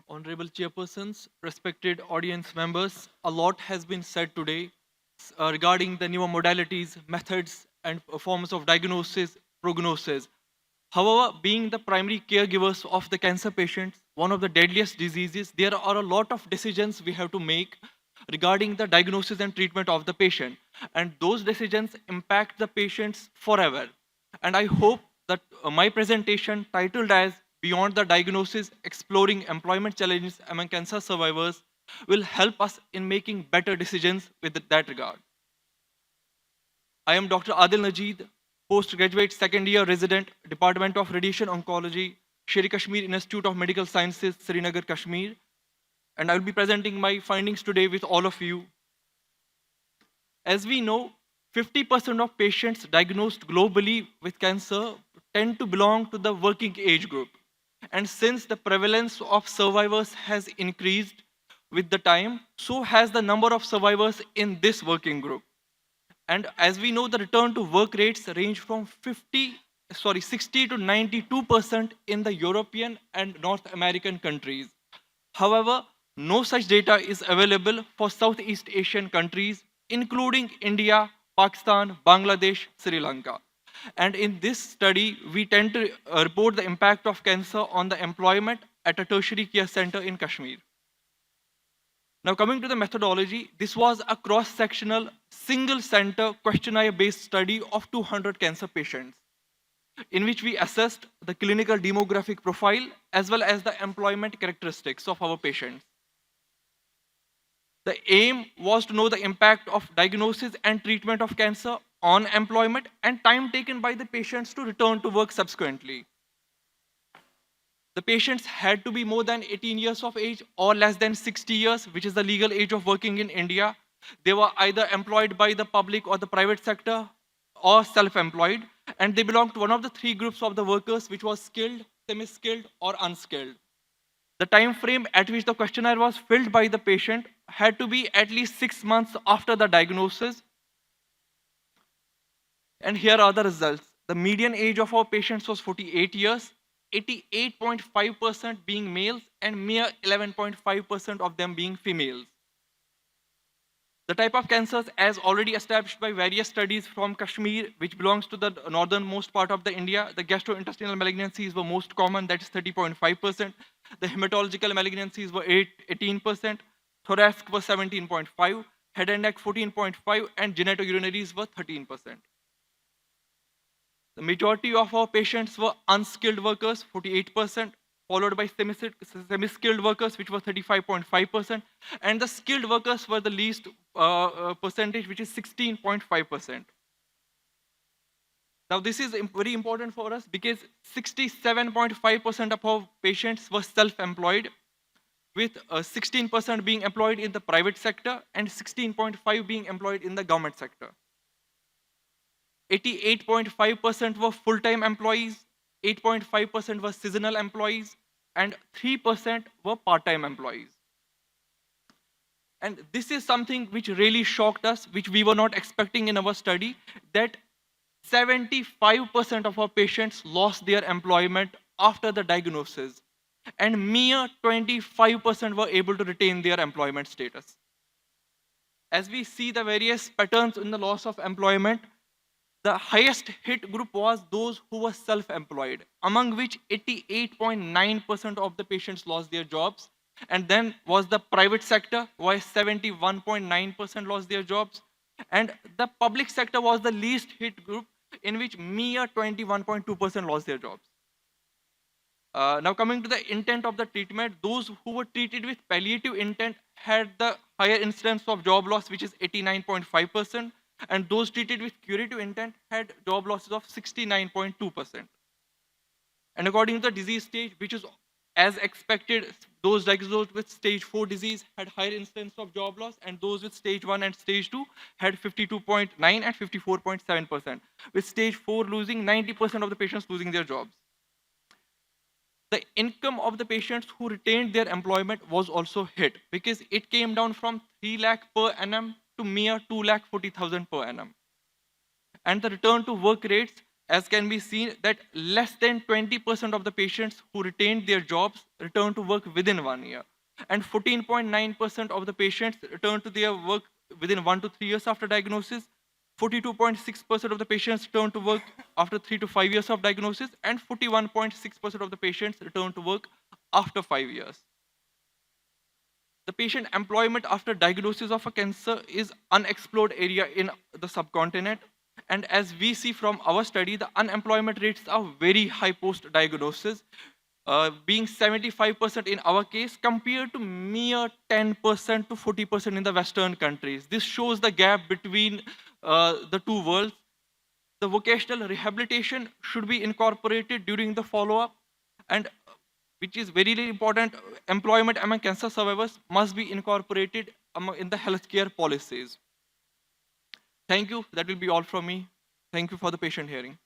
Honorable chairpersons, respected audience members, a lot has been said today regarding the newer modalities, methods, and forms of diagnosis, prognosis. However, being the primary caregivers of the cancer patients, one of the deadliest diseases, there are a lot of decisions we have to make regarding the diagnosis and treatment of the patient. And those decisions impact the patients forever. And I hope that my presentation, titled as Beyond the Diagnosis Exploring Employment Challenges Among Cancer Survivors, will help us in making better decisions with that regard. I am Dr. Adil Najeed, postgraduate second year resident, Department of Radiation Oncology, Sher Kashmir Institute of Medical Sciences, Srinagar, Kashmir. And I will be presenting my findings today with all of you. As we know, 50% of patients diagnosed globally with cancer tend to belong to the working age group. And since the prevalence of survivors has increased with the time, so has the number of survivors in this working group. And as we know, the return to work rates range from 60 to 92% in the European and North American countries. However, no such data is available for Southeast Asian countries, including India, Pakistan, Bangladesh, Sri Lanka. And in this study, we tend to report the impact of cancer on the employment at a tertiary care center in Kashmir. Now, coming to the methodology, this was a cross-sectional, single-center questionnaire-based study of 200 cancer patients, in which we assessed the clinical demographic profile as well as the employment characteristics of our patients. The aim was to know the impact of diagnosis and treatment of cancer on employment and time taken by the patients to return to work subsequently. The patients had to be more than 18 years of age or less than 60 years, which is the legal age of working in India. They were either employed by the public or the private sector or self-employed, and they belonged to one of the three groups of the workers, which was skilled, semi-skilled, or unskilled. The time frame at which the questionnaire was filled by the patient had to be at least 6 months after the diagnosis. And here are the results. The median age of our patients was 48 years, 88.5% being males, and mere 11.5% of them being females. The type of cancers, as already established by various studies from Kashmir, which belongs to the northernmost part of the India, the gastrointestinal malignancies were most common, that is 30.5%. The hematological malignancies were 18%, thoracic was 17.5%, head and neck 14.5%, and genitourinaries were 13%. The majority of our patients were unskilled workers, 48%, followed by semi-skilled workers, which were 35.5%, and the skilled workers were the least percentage, which is 16.5%. Now, this is very important for us because 67.5% of our patients were self-employed, with 16% being employed in the private sector and 16.5% being employed in the government sector. 88.5% were full-time employees, 8.5% were seasonal employees, and 3% were part-time employees. And this is something which really shocked us, which we were not expecting in our study, that 75% of our patients lost their employment after the diagnosis, and mere 25% were able to retain their employment status. As we see the various patterns in the loss of employment, the highest hit group was those who were self-employed, among which 88.9% of the patients lost their jobs. And then was the private sector, where 71.9% lost their jobs. And the public sector was the least hit group, in which mere 21.2% lost their jobs. Now, coming to the intent of the treatment, those who were treated with palliative intent had the higher incidence of job loss, which is 89.5%. And those treated with curative intent had job losses of 69.2%. And according to the disease stage, which is as expected, those diagnosed with stage 4 disease had higher incidence of job loss, and those with stage 1 and stage 2 had 52.9 and 54.7%, with stage 4 losing 90% of the patients losing their jobs. The income of the patients who retained their employment was also hit, because it came down from 3 lakh per annum to mere 2,40,000 per annum. And the return to work rates as can be seen that less than 20% of the patients who retained their jobs returned to work within 1 year, and 14.9% of the patients returned to their work within 1 to 3 years after diagnosis. 42.6% of the patients returned to work after 3 to 5 years of diagnosis, and 41.6% of the patients returned to work after 5 years. The patient employment after diagnosis of a cancer is unexplored area in the subcontinent. And as we see from our study, the unemployment rates are very high post diagnosis, being 75% in our case compared to mere 10% to 40% in the Western countries. This shows the gap between the two worlds. The vocational rehabilitation should be incorporated during the follow-up, and which is very, very important, employment among cancer survivors must be incorporated in the healthcare policies. Thank you. That will be all from me. Thank you for the patient hearing.